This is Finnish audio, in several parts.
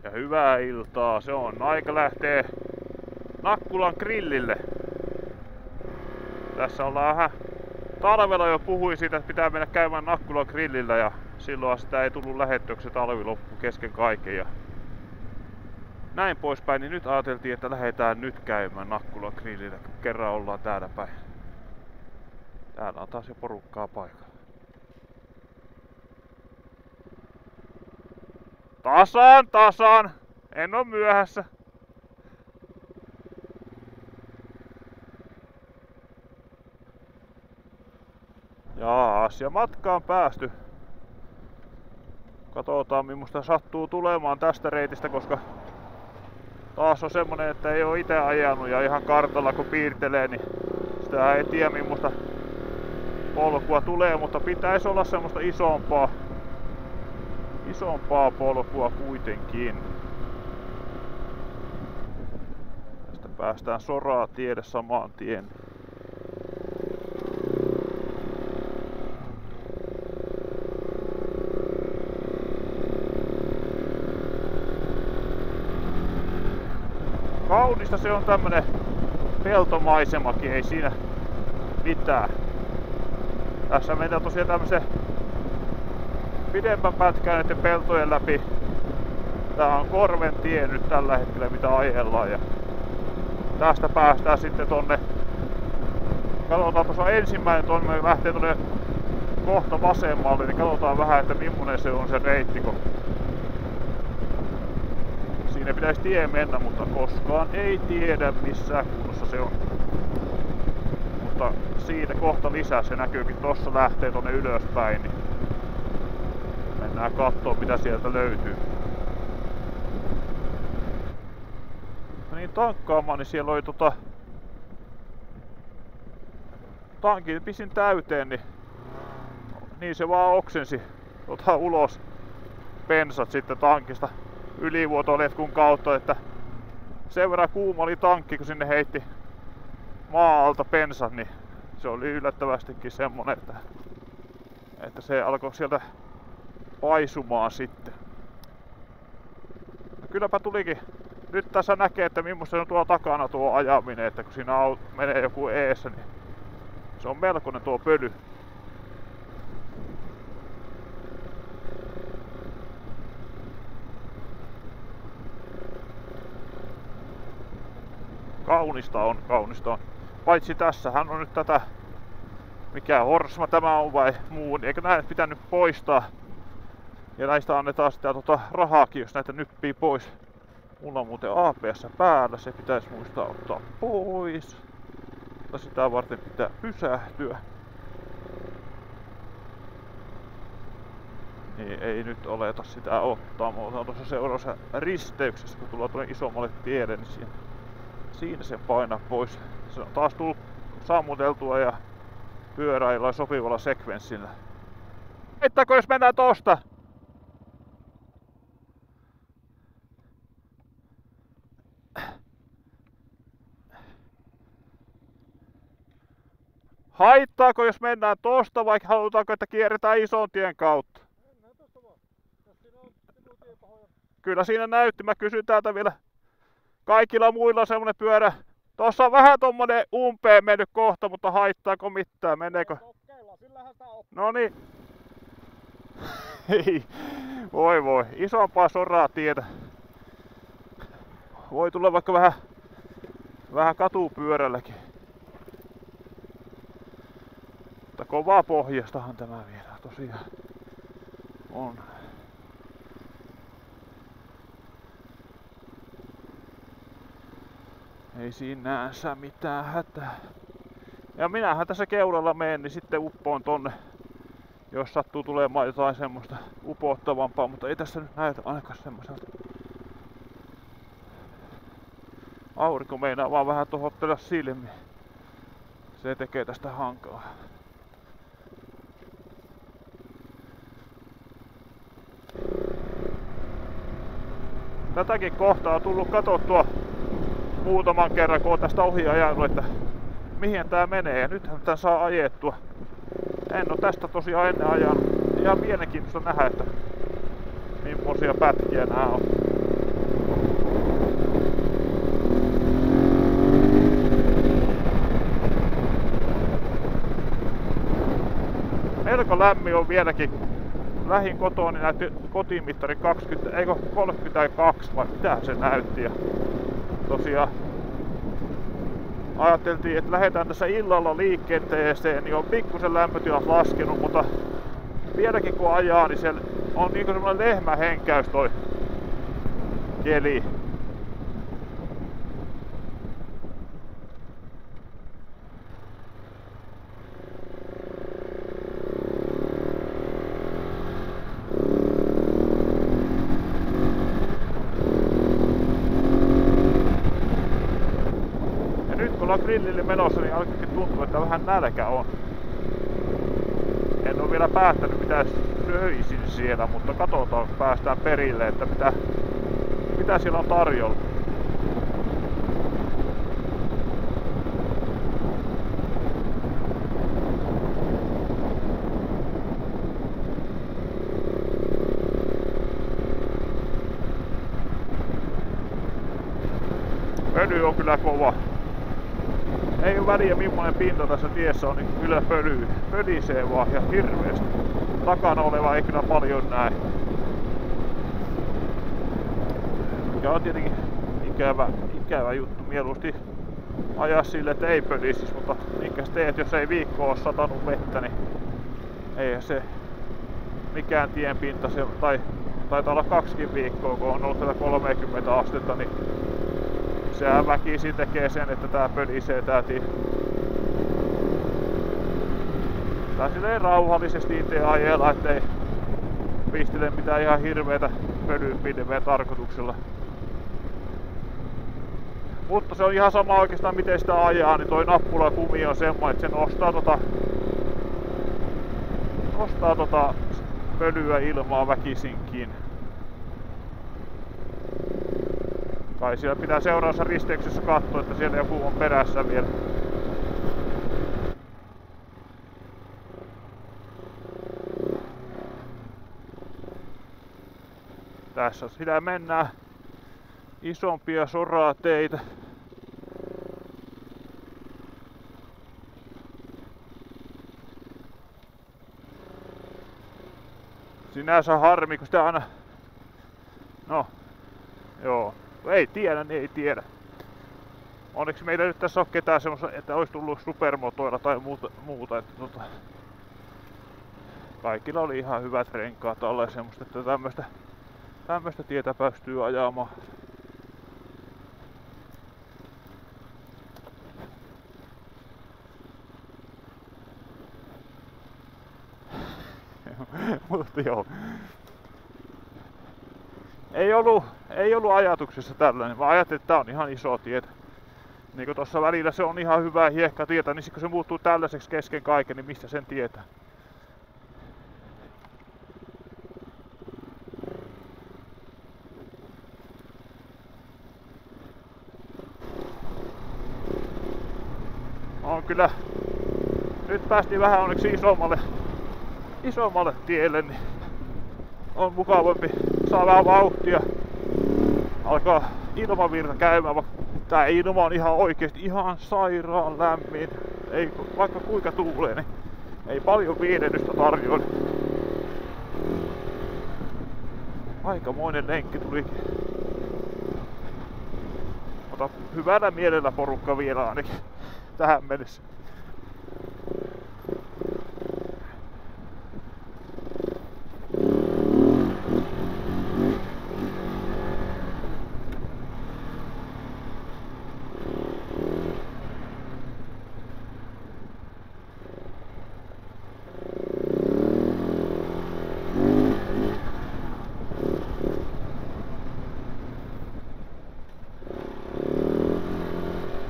Ja hyvää iltaa, se on aika lähtee Nakkulan grillille. Tässä ollaan vähän talvella jo puhuin siitä, että pitää mennä käymään Nakkulan grillillä ja silloin sitä ei tullut lähettöksi, talvi loppu kesken kaiken ja näin poispäin, niin nyt ajateltiin, että lähdetään nyt käymään Nakkulan grillillä, kun kerran ollaan täällä päin. Täällä on taas jo porukkaa paikalla. Tasan! En oo myöhässä. Jaas, ja matkaan päästy. Katsotaan millaista sattuu tulemaan tästä reitistä, koska taas on semmonen, että ei oo ite ajanut ja ihan kartalla kun piirtelee, niin sitä ei tiedä millaista polkua tulee, mutta pitäisi olla semmoista isompaa polkua kuitenkin. Tästä päästään Soraa tiede samaan tien. Kaunista se on tämmönen peltomaisemakin, ei siinä mitään. Tässä mennään tosiaan tämmösen pidemmän pätkän näiden peltojen läpi. Tää on Korven tie nyt tällä hetkellä mitä ajellaan ja tästä päästään sitten tonne. Katsotaan tuossa ensimmäinen tonne lähtee tonne kohta vasemmalle, niin katsotaan vähän, että millainen se on se reitti. Siinä pitäisi tie mennä, mutta koskaan ei tiedä missä kunnossa se on. Mutta siitä kohta lisää, se näkyykin tossa lähtee tonne ylöspäin. Niin mennään kattoo mitä sieltä löytyy. Niin tankkaamaan, niin siellä oli tankin pisin täyteen, niin se vaan oksensi ulos pensat sitten tankista ylivuotoletkun kautta, että sen verran kuuma oli tankki, kun sinne heitti maa-alta pensat, niin se oli yllättävästikin semmonen, että se alkoi sieltä paisumaan sitten. No kylläpä tulikin. Nyt tässä näkee, että millaista se on tuo takana tuo ajaminen, että kun siinä menee joku eessä, niin se on melkoinen tuo pöly. Kaunista on. Paitsi tässähän on nyt tätä, mikä horsma tämä on vai muu, eikä näitä pitänyt poistaa. Ja näistä annetaan sitä rahaakin, jos näitä nyppii pois. Mulla on muuten ABS päällä, se pitäisi muistaa ottaa pois. Mutta sitä varten pitää pysähtyä. Niin ei nyt oleta sitä ottaa. Mä otan tuossa seuraavassa risteyksessä, kun tullaan tuonne isommalle tielle, niin siinä se painaa pois. Se on taas tullut sammuteltua ja pyöräillä sopivalla sekvenssillä. Haittaako jos mennään tosta? Haittaako jos mennään tosta vai halutaanko että kierretään ison tien kautta? Mennään tosta vaan. Jos siinä on tiepahoja. Kyllä siinä näytti. Mä kysyn täältä vielä. Kaikilla muilla on semmonen pyörä. Tossa on vähän tommonen umpeen mennyt kohta, mutta haittaako mitään? Meneekö? Kokeillaan, sillähän sitä on. Noniin. Voi. Isompaa Soraa tietä. Voi tulla vaikka vähän katupyörälläkin. Mutta kovaa pohjastahan tämä vielä tosiaan on. Ei sinänsä mitään hätää. Ja minähän tässä keulalla menen, niin sitten uppoon tonne, jos sattuu tulemaan jotain semmoista upottavampaa, mutta ei tässä nyt näytä ainakaan semmoiselta. Aurinko meinaa vaan vähän tohottella silmiä. Se tekee tästä hankalaa. Tätäkin kohtaa on tullut katsottua muutaman kerran, kun on tästä ohi ajanut, että mihin tää menee. Ja nythän tän saa ajettua. En oo tästä tosiaan ennen ajanut. Ihan mielenkiintoista nähdä, että millaisia pätkiä nää on. melko lämmin on vieläkin. Lähin kotoa niin näytti kotimittari 32 vai mitä se näytti. Ja tosiaan ajateltiin, että lähdetään tässä illalla liikenteeseen, niin on pikkusen lämpötilat laskenut, mutta vieläkin kun ajaa, niin siellä on niinku semmonen lehmähenkäys toi keli. Grillille menossa, niin alkaakin tuntua, että vähän nälkä on. En ole vielä päättänyt mitä söisin siellä, mutta katsotaan kun päästään perille, että mitä siellä on tarjolla. Pöly on kyllä kova. Ei oo väliä millainen pinta tässä tiessä on, niin kyllä pölisee vaan ja hirveesti. Takana oleva ei kyllä paljon näe. Mikä on tietenkin ikävä juttu. Mieluusti ajaa sille, että ei pölisis, mutta minkäs teet, jos ei viikkoa oo satanut vettä, niin ei se mikään tienpinta, tai taitaa olla 2 viikkoa, kun on ollut tätä 30 astetta, niin sehän väkisin tekee sen, että tää pölisee tää tie. Tää silleen rauhallisesti itse ajella, ettei pistele mitään ihan hirveetä pölypilveä tarkoituksella. Mutta se on ihan sama oikeastaan miten sitä ajaa, niin toi nappulakumi on semmoinen, että se nostaa pölyä ilmaa väkisinkin. Kai siellä pitää seuraavassa risteyksessä katsoa, että siellä joku on perässä vielä. Tässä sitä mennään isompia sorateitä. Sinänsä harmi, kun sitä aina... No, joo. Ei tiedä, niin ei tiedä. Onneksi meillä nyt tässä on ketään semmoista, että olisi tullut supermotoilla tai muuta että kaikilla oli ihan hyvät renkaat alla ja semmoista, että tämmöstä tietä pystyy ajamaan. Mutta joo. Ei ollut ajatuksessa tällainen. Mä ajattelin, että tää on ihan iso tietä. Niin kuin tossa välillä se on ihan hyvää hiekkatietä, niin kun se muuttuu tällaiseksi kesken kaiken, niin mistä sen tietää? On kyllä. Nyt päästiin vähän onneksi isommalle tielle, niin on mukavampi. Saa vähän vauhtia. Alkaa ilmavirta käymään, tää ilma on ihan oikeesti ihan sairaan lämmin. Ei, vaikka kuinka tuulee, niin ei paljon viidennystä tarjoile. Aikamoinen lenkki tulikin. Ota hyvällä mielellä porukka vielä ainakin tähän mennessä.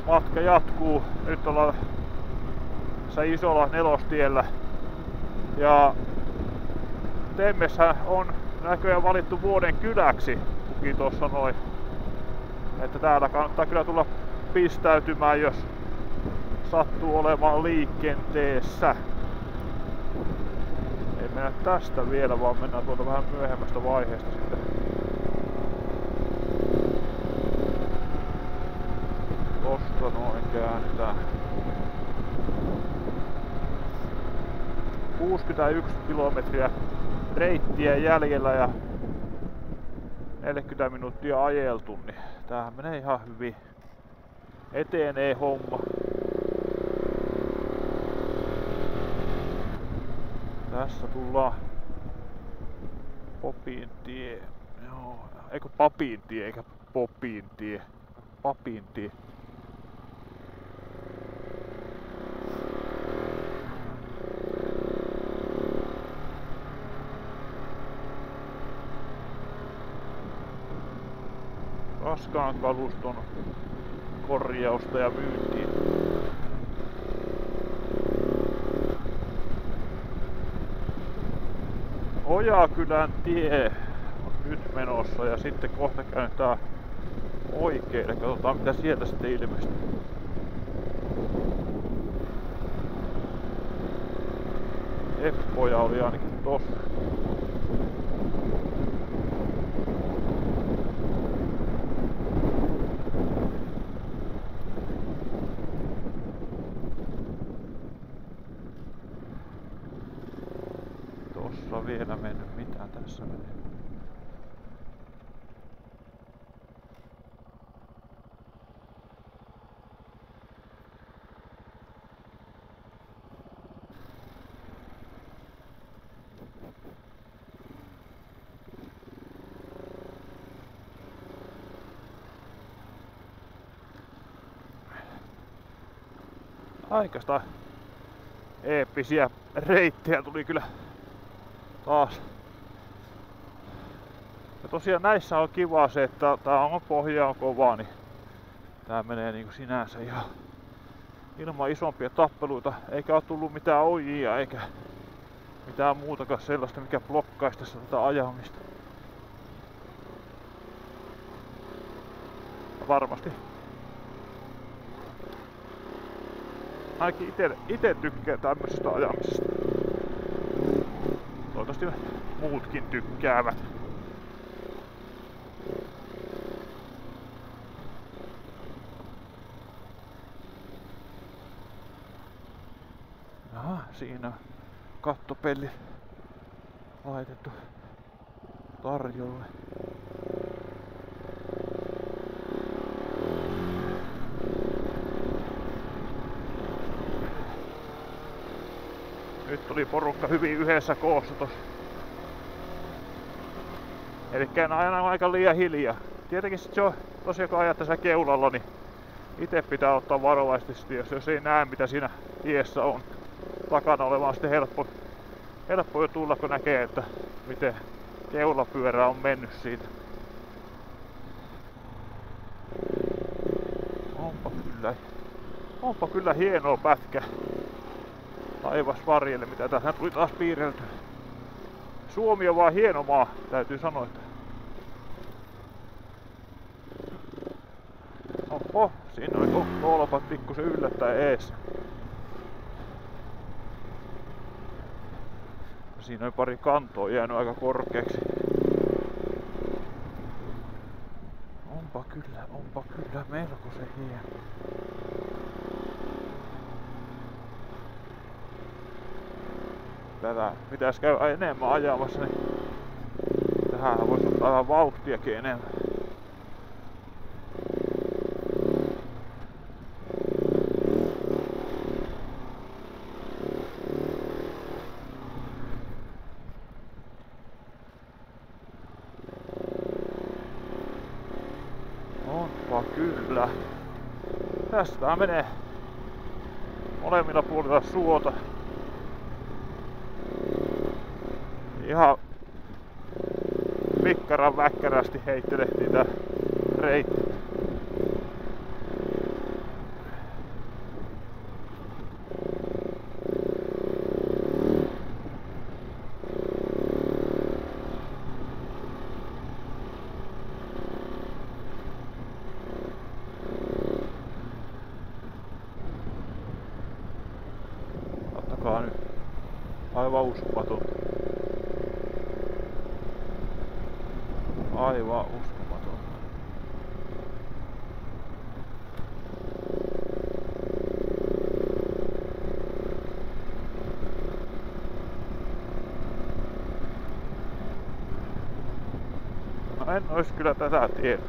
Matka jatkuu. Nyt ollaan tässä isolla nelostiellä. Ja Temmeshän on näköjään valittu vuoden kyläksi, kukin tuossa noin. Että täällä kannattaa kyllä tulla pistäytymään, jos sattuu olemaan liikenteessä. Ei mennä tästä vielä, vaan mennään tuolta vähän myöhemmästä vaiheesta sitten. Tosta noin käännetään. 61 kilometriä reittiä jäljellä ja 40 minuuttia ajeltu, niin tämähän menee ihan hyvin. Etenee homma. Tässä tullaan Popintie. Joo, eikö Papintie eikä Popintie. Papintie. Raskaan kaluston korjausta ja myyntiä. Ojakylän tie on nyt menossa ja sitten kohta käännetään oikealle. Katsotaan mitä sieltä sitten ilmestyy. Eppoja oli ainakin tossa. Tossa vielä mennyt. Mitä tässä menee? Aikaista eeppisiä reittejä tuli kyllä taas. Ja tosiaan näissä on kiva se, että tää on pohja on kova, niin tää menee niinku sinänsä ihan ilman isompia tappeluita. Eikä oo tullut mitään ojia eikä mitään muutakaan sellaista, mikä blokkaisi tässä tätä ajamista. Ja varmasti ainakin ite tykkää tämmöisestä ajamisesta. Toivottavasti muutkin tykkäävät. Aha, siinä on kattopelli laitettu tarjolle. Nyt tuli porukka hyvin yhdessä koossa tossa. Elikkä en aina aika liian hiljaa. Tietenkin sit se on tosiaan kun ajat tässä keulalla, niin ite pitää ottaa varovaisesti, jos ei näe mitä siinä tiessä on takana olevaan, sitten helppo jo tulla kun näkee, että miten keulapyörä on mennyt siitä. Onpa kyllä hienoa pätkä. Taivas varjelle, mitä tähän tuli taas piirrelty. Suomi on vaan hieno maa, täytyy sanoa, että. Oho, siinä oli tolpat pikkusen yllättäen ees. Siinä on pari kantoa jäänyt aika korkeaksi. Onpa kyllä melko se hieno. Tätä pitäisi käydä enemmän ajamassa, niin tähän voisi ottaa vähän vauhtiakin enemmän. Onpa kyllä. Tästä menee molemmilla puolilla suota. Ihan pikkaran väkkärästi heittelehtii tää reitti. Ottakaa nyt. Aivan uskomaton. Aivan uskomaton. en ois kyllä tätä tiedä.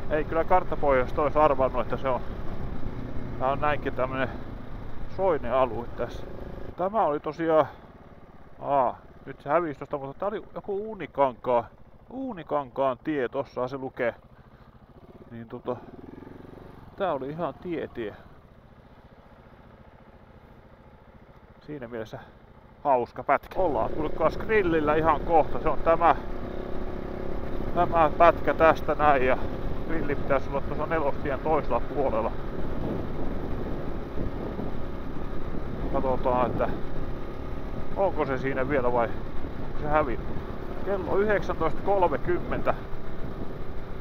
Ei kyllä karttapohjasta ois arvannut, että se on. Tää on näinkin tämmönen soinen alue tässä. Tämä oli tosiaan. Nyt se hävisi tosta, mutta tää oli joku Uunikankaan tie, tossa se lukee. Niin tää oli ihan tie. Siinä mielessä hauska pätkä. Ollaan kuulkaas grillillä ihan kohta. Se on tämä pätkä tästä näin ja grilli pitäisi olla tuossa Nelostien toisella puolella. Katsotaan, että onko se siinä vielä vai onko se hävinnyt. Kello 19.30.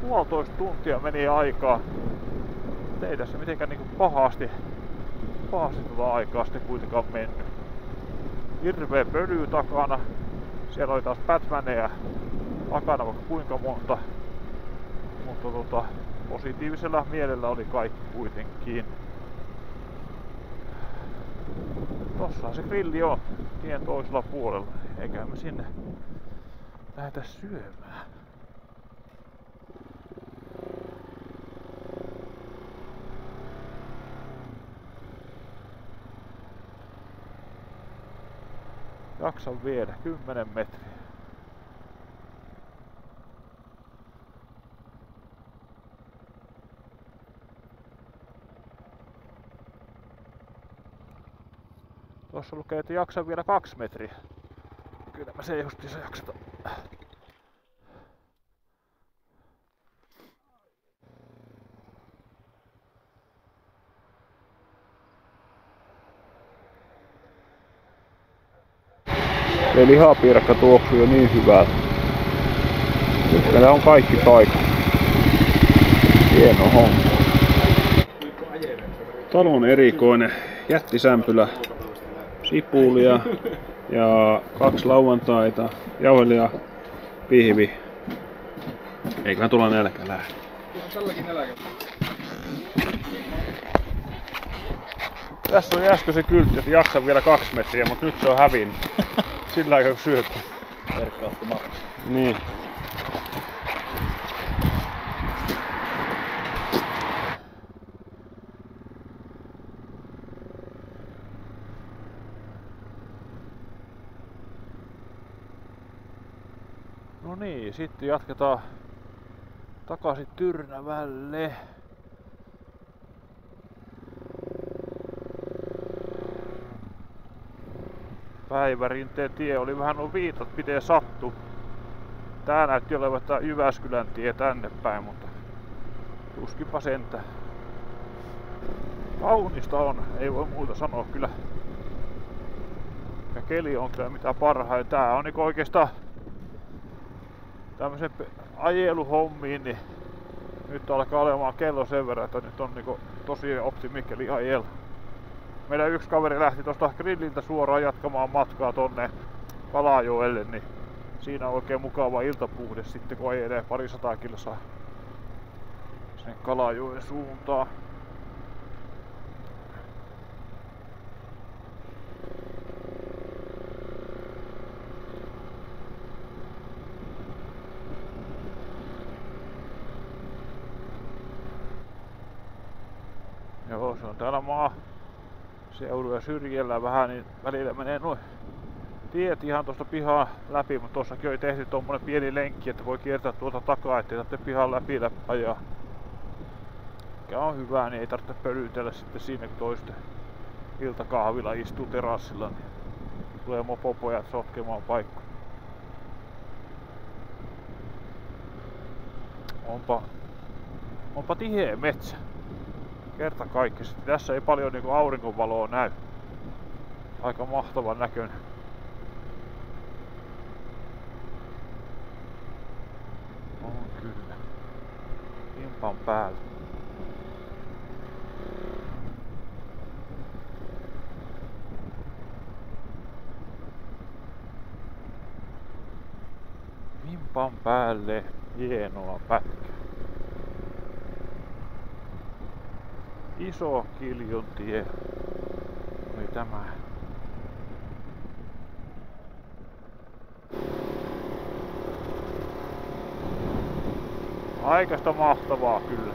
Puolitoista tuntia meni aikaa. Ei tässä mitenkään niinku pahasti aikaa sitten kuitenkaan mennyt. Hirveä pöly takana. Siellä oli taas Batmaneja takana vaikka kuinka monta. Mutta positiivisella mielellä oli kaikki kuitenkin. Tossahan se grilli on tien toisella puolella. Eikä me sinne lähdetä syömään. Jaksan viedä 10 metriä. Tuossa lukee, että jaksan vielä 2 metriä. Kyllä mä se justiinsa jaksata. Se lihapiirakka tuoksuu jo niin hyvältä. Nyt meillä on kaikki paikka. Hieno homma. Talon erikoinen jättisämpylä, sipulia ja 2 lauantaita, jauhelia, pihvi. Eiköhän tulla nälkä lähde. Tälläkin nälkä. Tässä oli äsken se kyltti, että jaksan vielä 2 metriä, mutta nyt se on hävinnyt. Sillä aikaa kun syöt. Verkkaatti maksaa. Niin. No niin, sitten jatketaan takaisin Tyrnävälle. Päivärinteen tie oli vähän nuo viitat, miten sattuu. Tää näytti olevan tää Jyväskylän tie tänne päin, mutta tuskinpa sentään. Kaunista on, ei voi muuta sanoa kyllä. Ja keli on kyllä mitä parhain. Tää on niinku oikeastaan tämmösen ajeluhommiin, niin nyt alkaa olemaan kello sen verran, että nyt on niinku tosi optimikeli ajella. Meidän yksi kaveri lähti tuosta grilliltä suoraan jatkamaan matkaa tonne Kalajoelle, niin siinä on oikein mukava iltapuhde sitten kun ajelee 200 kilsaa sen Kalajoen suuntaan. Joo, se on täällä maaseudulla syrjellä vähän, niin välillä menee noin tiet ihan tuosta pihaa läpi, mutta tuossakin oli tehty tommonen pieni lenkki, että voi kiertää tuolta takaa, ettei tarvitse pihan läpi ajaa. Mikä on hyvä, niin ei tarvitse pölytellä sitten siinä, kun toisten iltakahvilla istuu terassilla, niin tulee mopopojat sotkemaan paikkoja. Onpa tiheä metsä. Kerta kaikkiaan. Tässä ei paljon niinku auringonvaloa näy. Aika mahtavan näköinen. On kyllä. Kimpan päällä. Rappan päälle hienoa pätkää. Iso Kiljuntie oli tämä. Aikaista mahtavaa kyllä.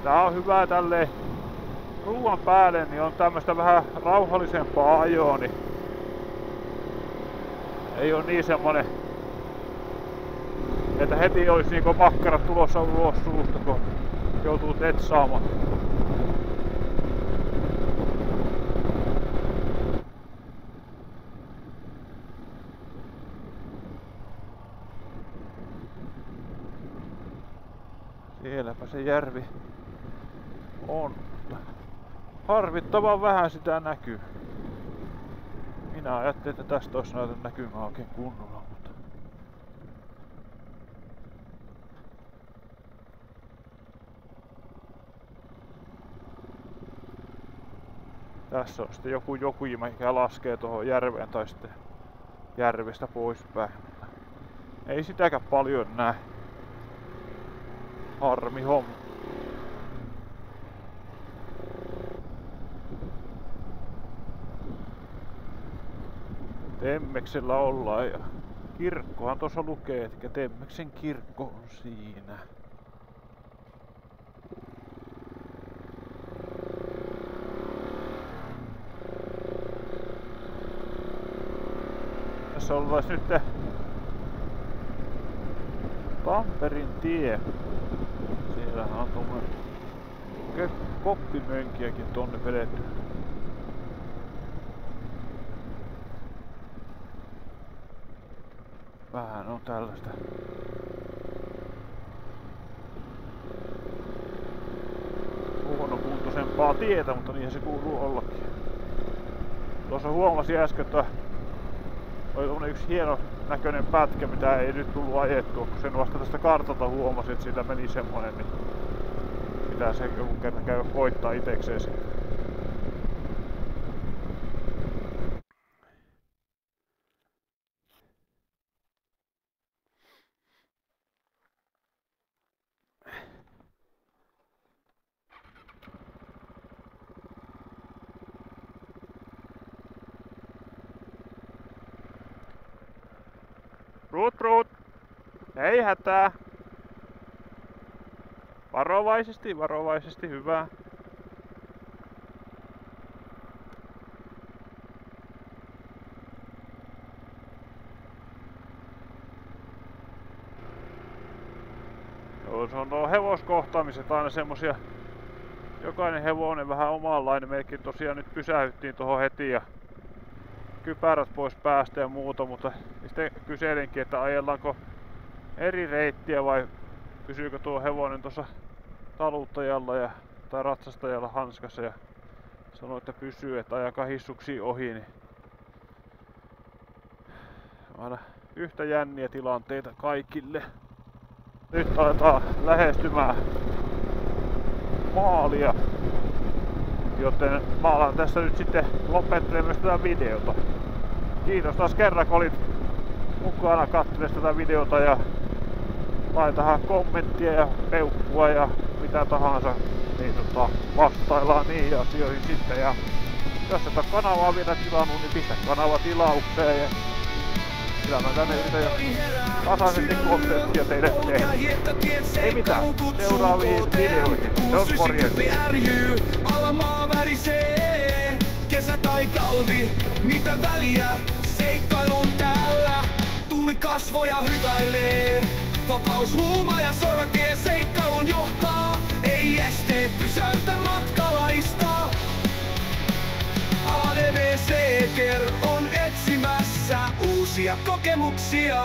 Tää on hyvä tälleen ruuan päälle, niin on tämmöstä vähän rauhallisempaa ajoa, niin ei oo niin semmonen, että heti olisi niinku makkarat tulossa ulos suusta, kun joutuu tetsaamaan. Sielläpä se järvi on. Harvittavan vähän sitä näkyy. Minä ajattelin, että tästä olisi näytä näkymään oikein kunnolla, mutta tässä on sitten joku joki, mikä laskee tuohon järveen tai sitten järvestä poispäin. Ei sitäkään paljon näe. Harmi homma. Temmeksellä ollaan ja kirkkohan tuossa lukee, että Temmeksen kirkko on siinä. Tässä ollaan nyt Tamperin tie. Siellähän on tuommoinen koppimönkiäkin tonne vedetty. Vähän on tällaista. Huonokuntoisempaa tietä, mutta niinhän se kuuluu ollakin. Tuossa huomasin äsken, että oli yksi hieno näköinen pätkä, mitä ei nyt tullut ajettua, kun sen vasta tästä kartalta huomasin, että siitä meni semmonen, niin pitää se joku kerran käydä koittaa itekseen sitten. Ruut! Ei hätää! Varovaisesti, hyvä. Joo, se on nuo hevoskohtaamiset aina semmosia. Jokainen hevonen vähän omanlainen. Mekin tosiaan nyt pysähyttiin tuohon heti ja kypärät pois päästä ja muuta, mutta sitten kyselinkin, että ajellaanko eri reittiä vai pysyykö tuo hevonen tuossa taluttajalla tai ratsastajalla hanskassa, ja sanoi, että pysyy, että ajakaa hissuksiin ohi, niin aina yhtä jänniä tilanteita kaikille. Nyt aletaan lähestymään maalia, joten mä alan tässä nyt sitten lopettelemaan myös tätä videota. Kiitos taas kerran, kun olit mukana katselemassa tätä videota, ja laitahan kommenttia ja peukkua ja mitä tahansa, niin vastaillaan niihin asioihin sitten. Ja jos et ole kanavaa vielä tilannut, niin pistä kanava tilaukseen, ja kyllä mä tänne yritän jo tasaisesti kontenttia teille tehdä. Ei mitään, seuraaviin videoihin. Se on morjens. Alamaa värisee, kesä tai talvi, mitä väliä, seikkailun täällä. Tuuli kasvoja hyväilee, vapaus huuma ja soratie seikkailun johtaa. Ei esteet pysäytä matkalaista. ADVC on etsimässä uusia kokemuksia.